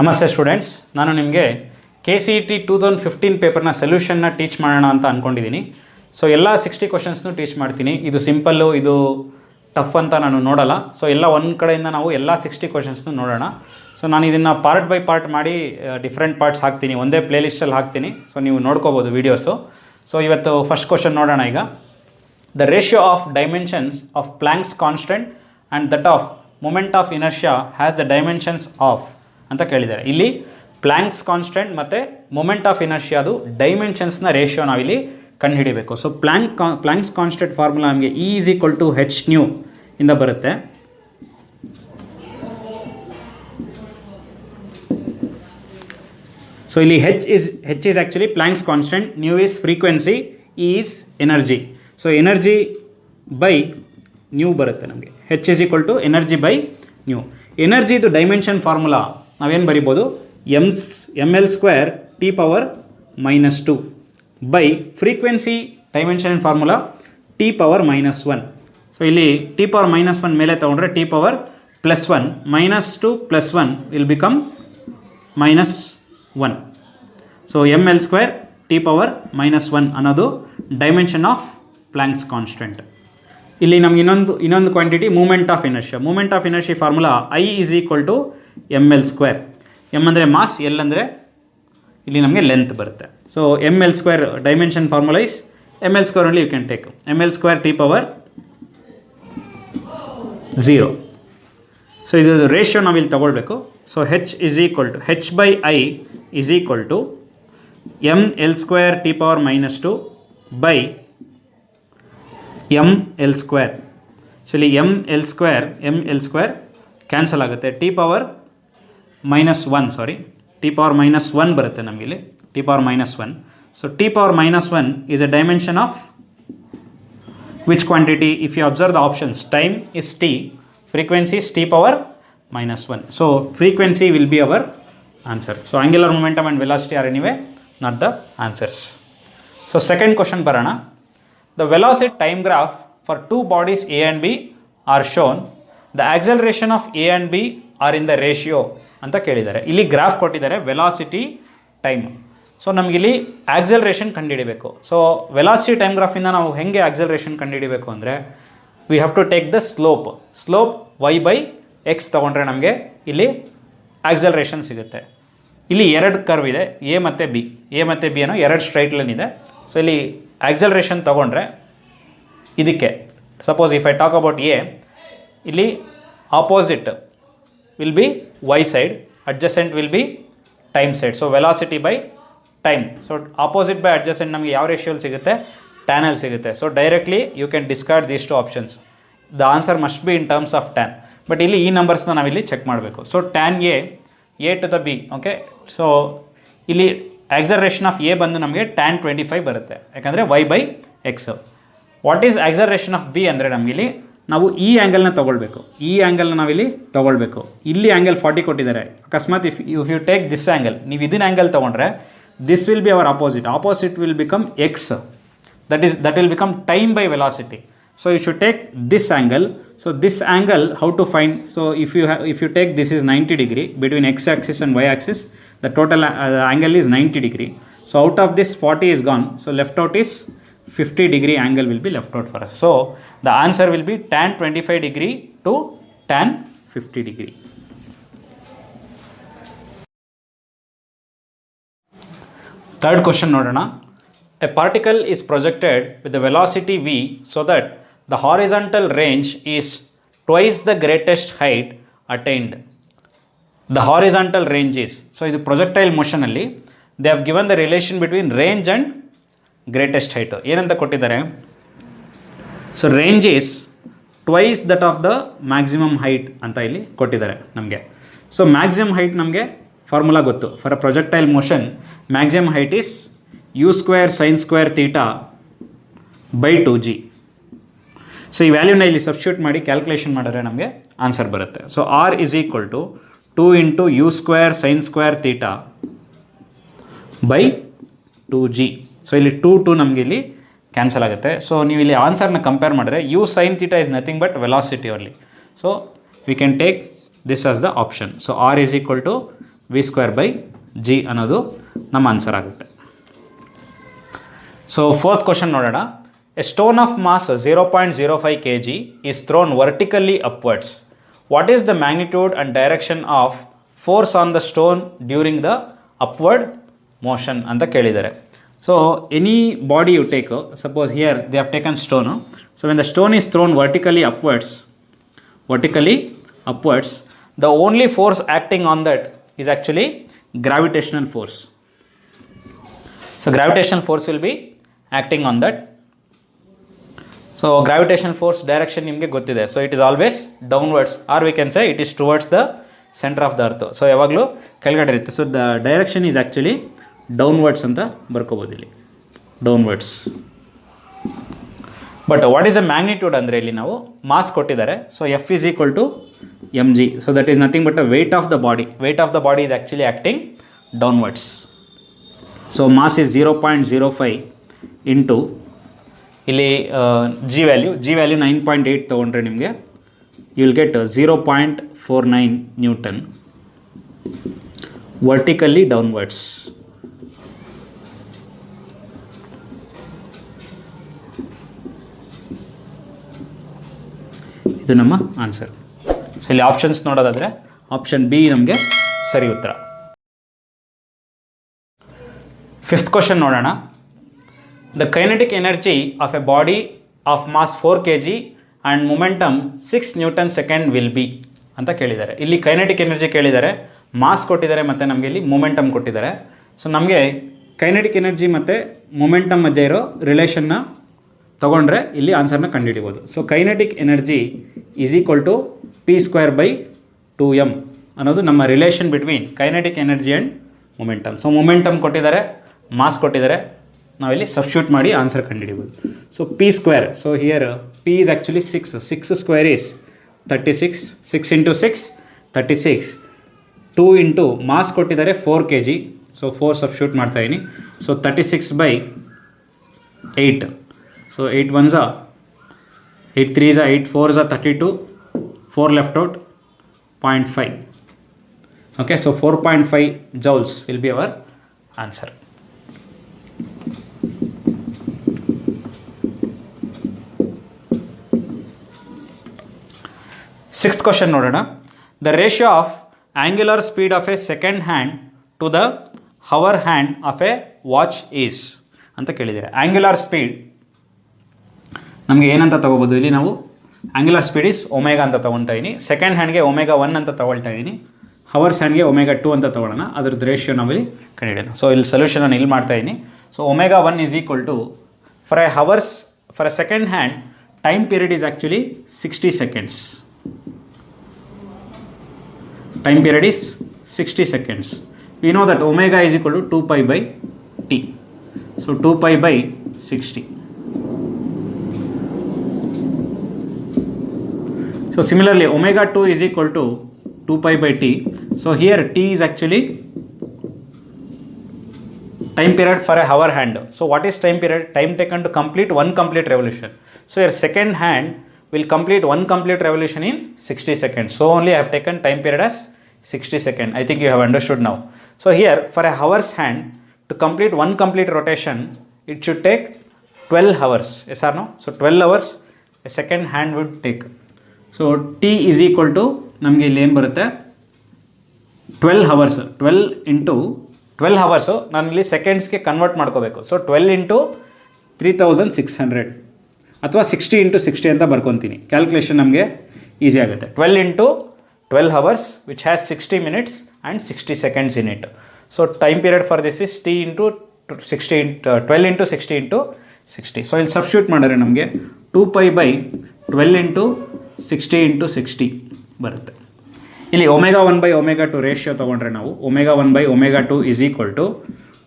ನಮಸ್ತೆ ಸ್ಟೂಡೆಂಟ್ಸ್, ನಾನು ನಿಮಗೆ KCET 2015 ಪೇಪರ್ನ ಸೊಲ್ಯೂಷನ್ನ ಟೀಚ್ ಮಾಡೋಣ ಅಂತ ಅಂದ್ಕೊಂಡಿದ್ದೀನಿ. ಸೊ ಎಲ್ಲ 60 ಕ್ವಶನ್ಸ್ನು ಟೀಚ್ ಮಾಡ್ತೀನಿ. ಇದು ಸಿಂಪಲ್ಲು, ಇದು ಟಫ್ ಅಂತ ನಾನು ನೋಡಲ್ಲ. ಸೊ ಎಲ್ಲ ಒಂದು ಕಡೆಯಿಂದ ನಾವು ಎಲ್ಲ 60 ಕ್ವಶನ್ಸ್ನು ನೋಡೋಣ. ಸೊ ನಾನು ಇದನ್ನು ಪಾರ್ಟ್ ಬೈ ಪಾರ್ಟ್ ಮಾಡಿ ಡಿಫ್ರೆಂಟ್ ಪಾರ್ಟ್ಸ್ ಹಾಕ್ತೀನಿ, ಒಂದೇ ಪ್ಲೇಲಿಸ್ಟಲ್ಲಿ ಹಾಕ್ತೀನಿ. ಸೊ ನೀವು ನೋಡ್ಕೋಬೋದು ವೀಡಿಯೋಸು. ಸೊ ಇವತ್ತು ಫಸ್ಟ್ ಕ್ವಶನ್ ನೋಡೋಣ. ಈಗ the ratio of dimensions of Planck's constant and that of moment of inertia has the dimensions of ಅಂತ ಕೇಳಿದ್ದಾರೆ. ಇಲ್ಲಿ ಪ್ಲ್ಯಾಂಕ್ಸ್ ಕಾನ್ಸ್ಟೆಂಟ್ ಮತ್ತು ಮೊಮೆಂಟ್ ಆಫ್ ಇನರ್ಷಿಯಾದು ಡೈಮೆನ್ಷನ್ಸ್ನ ರೇಷಿಯೋ ನಾವಿಲ್ಲಿ ಕಂಡುಹಿಡಿಬೇಕು. ಸೊ ಪ್ಲ್ಯಾಂಕ್ಸ್ ಕಾನ್ಸ್ಟೆಂಟ್ ಫಾರ್ಮುಲಾ ನಮಗೆ E = hν ಇಂದ ಬರುತ್ತೆ. ಸೊ ಇಲ್ಲಿ H is actually Planck's constant, nu is frequency, E is energy. So energy by nu ಬರುತ್ತೆ ನಮಗೆ. H = energy by nu. ಎನರ್ಜಿದು ಡೈಮೆನ್ಷನ್ ಫಾರ್ಮುಲಾ ನಾವೇನು ಬರಿಬೋದು, ml² T⁻⁻2 by frequency dimension formula T⁻⁻1. So ಇಲ್ಲಿ T⁻⁻1 ಮೇಲೆ ತೊಗೊಂಡ್ರೆ T⁻+1 -2 + 1 will become -1. So ml² T⁻⁻1 ಅನ್ನೋದು dimension of Planck's constant. ಇಲ್ಲಿ ನಮ್ಗೆ ಇನ್ನೊಂದು quantity moment of inertia. Moment of inertia formula I = ml². m ಅಂದರೆ ಮಾಸ್, L ಅಂದರೆ ಇಲ್ಲಿ ನಮಗೆ ಲೆಂತ್ ಬರುತ್ತೆ. So ml² dimension formula is ml² only you can take ml² T⁻0. So ಇದು ratio ನಾವಿಲ್ಲಿ ತೊಗೊಳ್ಬೇಕು. So H by I is equal to ml² T⁻⁻2 by ml². So ಇಲ್ಲಿ ml² cancel ಆಗುತ್ತೆ. T⁻⁻1 ಬರುತ್ತೆ ನಮಗಿಲ್ಲಿ T⁻⁻1. So T⁻⁻1 is a dimension of which quantity? If you observe the options, time is T, frequency is T⁻⁻1. So frequency will be our answer. So angular momentum and velocity are anyway not the answers. So second question ಬರೋಣ. The velocity time graph for two bodies A and B are shown. The acceleration of A and B are in the ratio ಅಂತ ಕೇಳಿದ್ದಾರೆ. ಇಲ್ಲಿ graph ಕೊಟ್ಟಿದ್ದಾರೆ, velocity time. So ನಮಗಿಲ್ಲಿ acceleration ಕಂಡುಹಿಡಿಬೇಕು. So velocity time ಗ್ರಾಫಿಂದ ನಾವು ಹೇಗೆ ಆಕ್ಸಲರೇಷನ್ ಕಂಡುಹಿಡಿಬೇಕು ಅಂದರೆ, we have to take the slope y/x ತೊಗೊಂಡ್ರೆ ನಮಗೆ ಇಲ್ಲಿ ಆಕ್ಸಲರೇಷನ್ ಸಿಗುತ್ತೆ. ಇಲ್ಲಿ ಎರಡು ಕರ್ವ್ ಇದೆ, A ಮತ್ತು B ಅನ್ನೋ ಎರಡು ಸ್ಟ್ರೈಟ್ ಲೈನ್ ಇದೆ. ಸೊ ಇಲ್ಲಿ ಆಕ್ಸಲರೇಷನ್ ತೊಗೊಂಡ್ರೆ ಇದಕ್ಕೆ suppose if I talk about A, ಇಲ್ಲಿ opposite will be y side, adjacent will be time side. So velocity by time. So opposite by adjacent ನಮಗೆ ಯಾವ ರೇಷಿಯೋಲ್ಲಿ ಸಿಗುತ್ತೆ, tan ಅಲ್ಲಿ ಸಿಗುತ್ತೆ. So directly you can discard these two options. The answer must be in terms of tan. But ಇಲ್ಲಿ ಈ ನಂಬರ್ಸ್ನ ನಾವಿಲ್ಲಿ check ಮಾಡಬೇಕು. So tan A to the B. Okay, so ಇಲ್ಲಿ ಆಕ್ಸಲರೇಷನ್ ಆಫ್ A ಬಂದು ನಮಗೆ tan 25 ಬರುತ್ತೆ, ಯಾಕಂದರೆ y/x. What is acceleration of B ಅಂದರೆ ನಮಗಿಲ್ಲಿ ನಾವು ಈ ಆ್ಯಂಗಲ್ನ ತೊಗೊಳ್ಬೇಕು. ಈ ಆ್ಯಂಗಲ್ನ ನಾವಿಲ್ಲಿ ತೊಗೊಳ್ಬೇಕು. ಇಲ್ಲಿ ಆ್ಯಂಗಲ್ 40 ಕೊಟ್ಟಿದ್ದಾರೆ. ಅಕಸ್ಮಾತ್ if you take this angle, ನೀವು ಇದನ್ನ ಆ್ಯಂಗಲ್ ತೊಗೊಂಡ್ರೆ this will be over opposite will become x. That will become time by velocity. So you should take this angle. So this angle how to find? So if you take this is 90 degree between x axis and y axis, the total angle is 90 degree. So out of this 40 is gone. So left out is 50 degree angle will be left out for us. So the answer will be tan 25 degree to tan 50 degree. Third question ನೋಡೋಣ. A particle is projected with the velocity v so that the horizontal range is twice the greatest height attained. The horizontal range is, so ಇದು projectile motion ಅಲ್ಲಿ they have given the relation between range and greatest height ಏನಂತ ಕೊಟ್ಟಿದ್ದಾರೆ. So range is twice that of the maximum height ಅಂತ ಇಲ್ಲಿ ಕೊಟ್ಟಿದ್ದಾರೆ ನಮಗೆ. So maximum height ನಮಗೆ formula ಗೊತ್ತು. For a projectile motion maximum height is u² sin² θ/2g. So ಈ ವ್ಯಾಲ್ಯೂನ ಇಲ್ಲಿ ಸಬ್ಸ್ಟಿಟ್ಯೂಟ್ ಮಾಡಿ ಕ್ಯಾಲ್ಕುಲೇಷನ್ ಮಾಡಿದ್ರೆ ನಮಗೆ ಆನ್ಸರ್ ಬರುತ್ತೆ. So R = 2 × u² sin² θ/2g. So ಇಲ್ಲಿ 2 ನಮಗೆ ಇಲ್ಲಿ ಕ್ಯಾನ್ಸಲ್ ಆಗುತ್ತೆ. ಸೊ ನೀವು ಇಲ್ಲಿ ಆನ್ಸರ್ನ ಕಂಪೇರ್ ಮಾಡಿದ್ರೆ u sin θ is nothing but velocity only. So we can take this as the option. So R is equal to v²/g ಅನ್ನೋದು ನಮ್ಮ ಆನ್ಸರ್ ಆಗುತ್ತೆ. ಸೊ ಫೋರ್ತ್ ಕ್ವಶನ್ ನೋಡೋಣ. A stone of mass 0.05 kg is thrown vertically upwards. What is the magnitude and direction of force on the stone during the upward motion ಅಂತ ಕೇಳಿದ್ದಾರೆ. So any body you take, suppose here they have taken stone. So when the stone is thrown vertically upwards, the only force acting on that is actually gravitational force. So gravitational force will be acting on that. So gravitational force direction ನಿಮಗೆ ಗೊತ್ತಿದೆ. So it is always downwards, or we can say it is towards the center of the earth. So ಯಾವಾಗಲೂ ಕೆಳಗಡೆ ಇರುತ್ತೆ. So the direction is actually downwards ಅಂತ ಬರ್ಕೋಬೋದು ಇಲ್ಲಿ, downwards. But what is the magnitude ಅಂದರೆ ಇಲ್ಲಿ ನಾವು ಮಾಸ್ ಕೊಟ್ಟಿದ್ದಾರೆ. So F is equal to mg. So that is nothing but a weight of the body. Weight of the body is actually acting downwards. So mass is 0.05 into ಇಲ್ಲಿ G value 9.8 ತೊಗೊಂಡ್ರೆ ನಿಮಗೆ you will get 0.49 newton vertically downwards. ಇದು ನಮ್ಮ answer. So ಇಲ್ಲಿ options ನೋಡೋದಾದರೆ option B ನಮಗೆ ಸರಿ ಉತ್ತರ. ಫಿಫ್ತ್ ಕ್ವಶನ್ ನೋಡೋಣ. The kinetic energy of a body of mass 4 kg and momentum 6 Newton second will be ಅಂತ ಕೇಳಿದ್ದಾರೆ. ಇಲ್ಲಿ ಕೈನೆಟಿಕ್ ಎನರ್ಜಿ ಕೇಳಿದ್ದಾರೆ, ಮಾಸ್ ಕೊಟ್ಟಿದ್ದಾರೆ ಮತ್ತು ನಮಗೆ ಇಲ್ಲಿ ಮೊಮೆಂಟಮ್ ಕೊಟ್ಟಿದ್ದಾರೆ. ಸೊ ನಮಗೆ ಕೈನೆಟಿಕ್ ಎನರ್ಜಿ ಮತ್ತು ಮೊಮೆಂಟಮ್ ಮಧ್ಯೆ ಇರೋ ರಿಲೇಷನ್ನ ತೊಗೊಂಡ್ರೆ ಇಲ್ಲಿ ಆನ್ಸರ್ನ ಕಂಡುಹಿಡಿಬೋದು. So kinetic energy is equal to p²/2m ಅನ್ನೋದು ನಮ್ಮ relation between kinetic energy and momentum. So momentum ಕೊಟ್ಟಿದ್ದಾರೆ, ಮಾಸ್ ಕೊಟ್ಟಿದ್ದಾರೆ, ನಾವಿಲ್ಲಿ ಸಬ್ಸ್ಟಿಟ್ಯೂಟ್ ಮಾಡಿ ಆನ್ಸರ್ ಕಂಡುಹಿಡಿಬೋದು. So p², so here p is actually 6² is 36, 6 × 6 36, 2 into mass ಕೊಟ್ಟಿದ್ದಾರೆ 4 kg. ಸೊ 4 ಸಬ್ಸ್ಟಿಟ್ಯೂಟ್ ಮಾಡ್ತಾಯಿದ್ದೀನಿ. So 36/8. So 8 1s are 8 3s are 8 4s are 32, 4 left out, 0.5. Okay, so 4.5 joules will be our answer. Sixth question ನೋಡೋಣ. The ratio of angular speed of a second hand to the hour hand of a watch is ಅಂತ ಕೇಳಿದ್ದಾರೆ. Angular speed ನಮಗೆ ಏನಂತ ತೊಗೋಬೋದು, ಇಲ್ಲಿ ನಾವು angular speed is omega ಅಂತ ತೊಗೊಳ್ತಾ ಇದ್ದೀನಿ. ಸೆಕೆಂಡ್ ಹ್ಯಾಂಡ್ಗೆ ω1 ಅಂತ ತೊಗೊಳ್ತಾ ಇದ್ದೀನಿ. ಹವರ್ಸ್ ಹ್ಯಾಂಡ್ಗೆ ω2 ಅಂತ ತೊಗೊಳ್ಳೋಣ. ಅದ್ರದ್ದು ರೇಷಿಯೋ ನಾವಿಲ್ಲಿ ಕಂಡುಹಿಡಿಯೋಣ. ಸೊ ಇಲ್ಲಿ ಸೊಲ್ಯೂಷನ್ ಇಲ್ಲಿ ಮಾಡ್ತಾ ಇದ್ದೀನಿ. So ω1 is equal to for a hours, for a second hand time period is actually 60 seconds. Time period is 60 seconds. We know that omega is equal to 2π/t. So 2π/60. So similarly ω2 is equal to 2π/t. So here t is actually time period for a hour hand. So what is time period? Time taken to complete one complete revolution. So your second hand will complete one complete revolution in 60 seconds. So only I have taken time period as 60 seconds. I think you have understood now. So here for a hour's hand to complete one complete rotation, it should take 12 hours. Yes or no? So 12 hours a second hand would take. So t is equal to ನಮಗೆ ಇಲ್ಲಿ ಏನು ಬರುತ್ತೆ 12 hours. 12 into 12 hours ನಾನು ಇಲ್ಲಿ ಸೆಕೆಂಡ್ಸ್ಗೆ convert ಮಾಡ್ಕೋಬೇಕು. So 12 into 3600 ಅಥವಾ 60 into 60 ಅಂತ ಬರ್ಕೊತೀನಿ. Calculation ನಮಗೆ ಈಸಿ ಆಗುತ್ತೆ. 12 into 12 hours which has 60 minutes and 60 seconds in it. So time period for this is t into 60 12 into 60 into 60. So ಇಲ್ಲಿ ಸಬ್ಸ್ಟಿಟ್ಯೂಟ್ ಮಾಡಿದ್ರೆ ನಮಗೆ 2π/12 into 60 into 60 ಬರುತ್ತೆ. ಇಲ್ಲಿ ω1/ω2 ರೇಷಿಯೋ ತೊಗೊಂಡ್ರೆ ನಾವು ω1/ω2 is equal to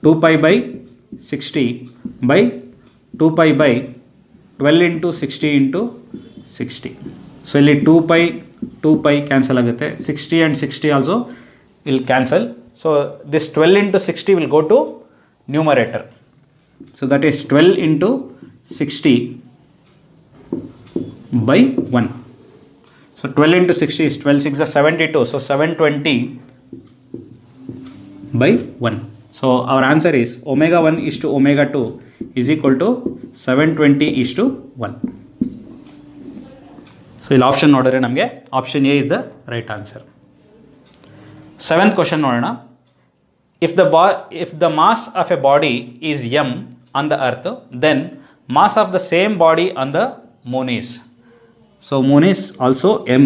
2π/60/2π/12 into 60 into 60. So ಇಲ್ಲಿ 2π cancel ಆಗುತ್ತೆ. 60 and 60 also will cancel. So this 12 into 60 will go to numerator. So that is 12 into 60/1. So 12 into 60 is 12 6 is 72. So 720 by 1. So our answer is omega 1 is to omega 2 is equal to 720 is to 1. So ಇಲ್ಲಿ option ನೋಡಿದ್ರೆ ನಮಗೆ option A is the right answer. 7th question ನೋಡೋಣ. If the mass of a body is m on the earth, then mass of the same body on the moon is. So moon is also m.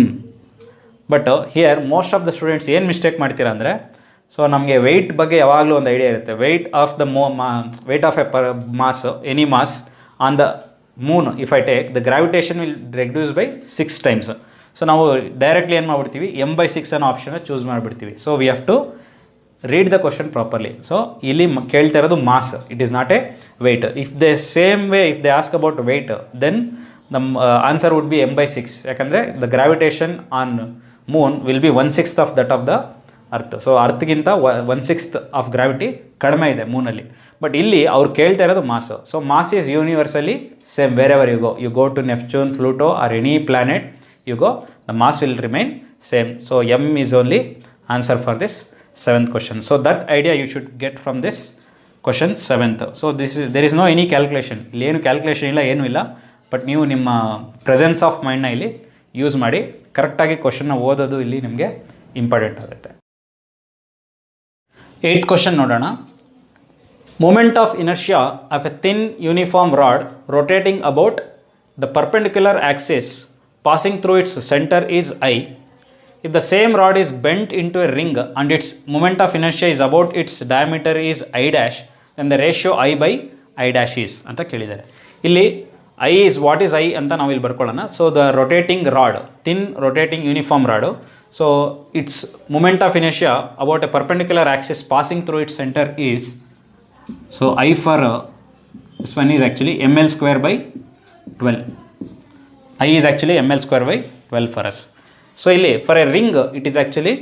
But here most of the students ಏನು mistake ಮಾಡ್ತೀರಾ ಅಂದರೆ, so ನಮಗೆ weight ಬಗ್ಗೆ ಯಾವಾಗಲೂ ಒಂದು idea ಇರುತ್ತೆ. Weight of the weight of a mass, any mass on the moon if I take the gravitation will reduce by 6 times. So ನಾವು directly ಏನು ಮಾಡ್ಬಿಡ್ತೀವಿ, m/6 ಅನ್ನೋ ಆಪ್ಷನ್ನ ಚೂಸ್ ಮಾಡಿಬಿಡ್ತೀವಿ. So we have to read the question properly. So ಇಲ್ಲಿ ಕೇಳ್ತಾ ಇರೋದು mass, it is not a weight. If the same way if they ask about weight, then ನಮ್ಮ ಆನ್ಸರ್ ವುಡ್ ಬಿ m/6. ಯಾಕಂದರೆ the gravitation on moon will be 1/6 of that of the earth. So ಅರ್ತ್ಗಿಂತ 1/6 of gravity ಕಡಿಮೆ ಇದೆ ಮೂನಲ್ಲಿ. But ಇಲ್ಲಿ ಅವ್ರು ಕೇಳ್ತಾ ಇರೋದು mass. So mass is universally same wherever you go to Neptune, Pluto or any planet you go, the mass will remain same. So m is only answer for this 7th question. So that idea you should get from this question 7th. So there is no any calculation. ಇಲ್ಲಿ ಏನು calculation ಇಲ್ಲ, ಏನೂ ಇಲ್ಲ. But ನೀವು ನಿಮ್ಮ presence of ಮೈಂಡ್ನ ಇಲ್ಲಿ use ಮಾಡಿ ಕರೆಕ್ಟಾಗಿ ಕ್ವಶನ್ನ ಓದೋದು ಇಲ್ಲಿ ನಿಮಗೆ ಇಂಪಾರ್ಟೆಂಟ್ ಆಗುತ್ತೆ. 8th question ನೋಡೋಣ. Moment of inertia of a thin uniform rod rotating about the perpendicular axis passing through its center is I. If the same rod is bent into a ring and its moment of inertia is about its diameter is I dash, then the ratio I by I dash is ಅಂತ ಕೇಳಿದ್ದಾರೆ. ಇಲ್ಲಿ I is what is I ಅಂತ ನಾವು ಇಲ್ಲಿ ಬರ್ಕೊಳ್ಳೋಣ. So the rotating rod, thin rotating uniform rod, so it's moment of inertia about a perpendicular axis passing through its center is, so I for this one is actually ml square by 12. I is actually ml square by 12 for us. So ಇಲ್ಲಿ for a ring it is actually,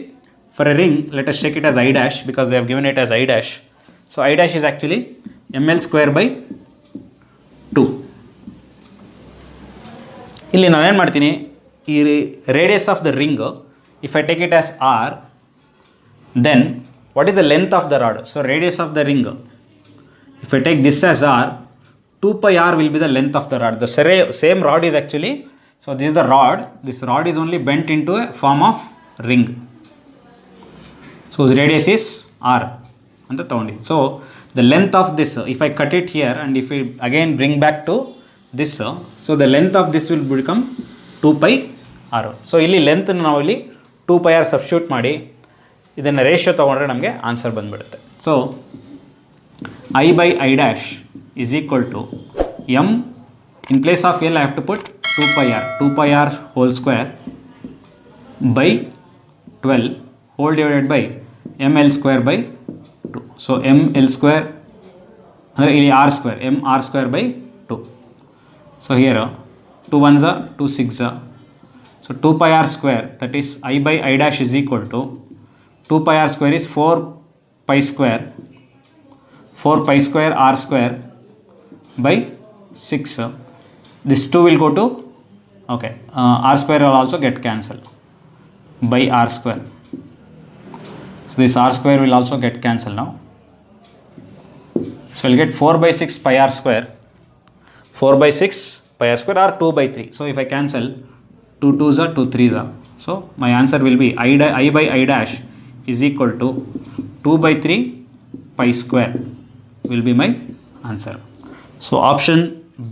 for a ring let us take it as I dash because they have given it as I dash. So I dash is actually ml square by 2. ಇಲ್ಲಿ ನಾನೇನು ಮಾಡ್ತೀನಿ, ಈ radius of the ring if I take it as r, then what is the length of the rod? So radius of the ring, if I take this as r, 2 pi r will be the length of the rod. The same rod is actually, so this is the rod, this rod is only bent into a form of ring. So its radius is r anta tagondidi. So the length of this, if I cut it here and if I again bring back to this, so the length of this will become 2 pi r. So ಇಲ್ಲಿ length ನಾವು ಇಲ್ಲಿ 2 pi r substitute ಮಾಡಿ ಇದನ್ನು ratio ತೊಗೊಂಡ್ರೆ ನಮಗೆ answer ಬಂದುಬಿಡುತ್ತೆ. So I by I dash is equal to m, in place of L I have to put 2 pi r whole square by 12 whole divided by ml square by 2. So ml square ಅಂದರೆ ಇಲ್ಲಿ r square, m r square by 2. So here 2 ones are 2 6 are, so 2 pi r square, that is I by I dash is equal to 2 pi r square is 4 pi square r square by 6. This 2 will go to, okay, r square will also get cancelled by r square. So this r square will also get cancelled now. So I'll get 4 by 6 pi r square, 4 by 6 pi r square or 2 by 3. So if I cancel, 2 2s are 2 3s are. So my answer will be I by I dash is equal to 2 by 3 pi square will be my answer. So option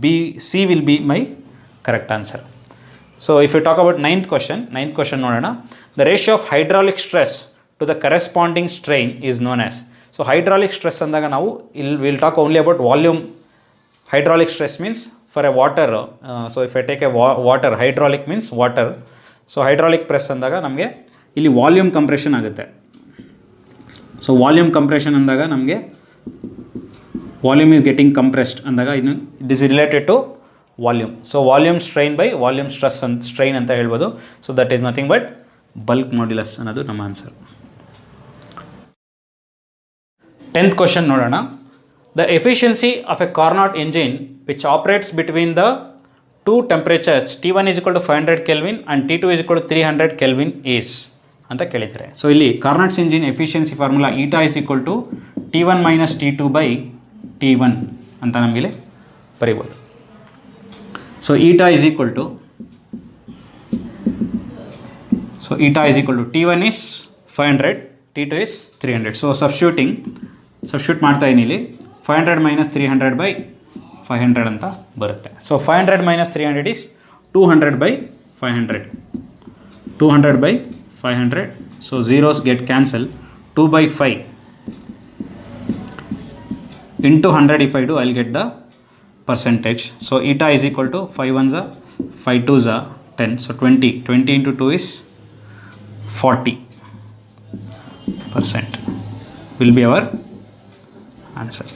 B, C will be my correct answer. So if you talk about ninth question ನೋಡೋಣ. The ratio of hydraulic stress to the corresponding strain is known as. So hydraulic stress ಅಂದಾಗ ನಾವು we'll talk only about volume. Hydraulic stress means for a water, so if I take a water, hydraulic means water. So hydraulic press ಅಂದಾಗ ನಮಗೆ ಇಲ್ಲಿ volume compression ಆಗುತ್ತೆ. So volume compression ಅಂದಾಗ ನಮಗೆ volume is getting compressed ಅಂದಾಗ ಇನ್ನು it is related to volume. So volume strain by volume strain ಅಂತ ಹೇಳ್ಬೋದು. So that is nothing but bulk modulus ಅನ್ನೋದು ನಮ್ಮ ಆನ್ಸರ್. 10th question ನೋಡೋಣ. The efficiency of a Carnot engine which operates between the two temperatures T1 is equal to 500 Kelvin and T2 is equal to 300 Kelvin is ಅಂತ ಕೇಳಿದ್ದಾರೆ. So ಇಲ್ಲಿ Carnot's engine efficiency formula eta is equal to T1 minus T2 by T1 ಅಂತ ನಮಗೆ ಬರೀಬೋದು. So eta is equal to T1 is 500, T2 is 300. So substitute ಮಾಡ್ತಾ ಇದ್ದೀನಿ ಇಲ್ಲಿ 500 minus 300 by 500 ಅಂತ ಬರುತ್ತೆ. So 500 minus 300 is 200 by 500. 200 by 500. So zeros get cancelled. 2 by 5 into 100 if I do, I'll get the percentage. So eta is equal to 5 ones are 5 twos are 10. So 20 into 2 is 40% will be our answer.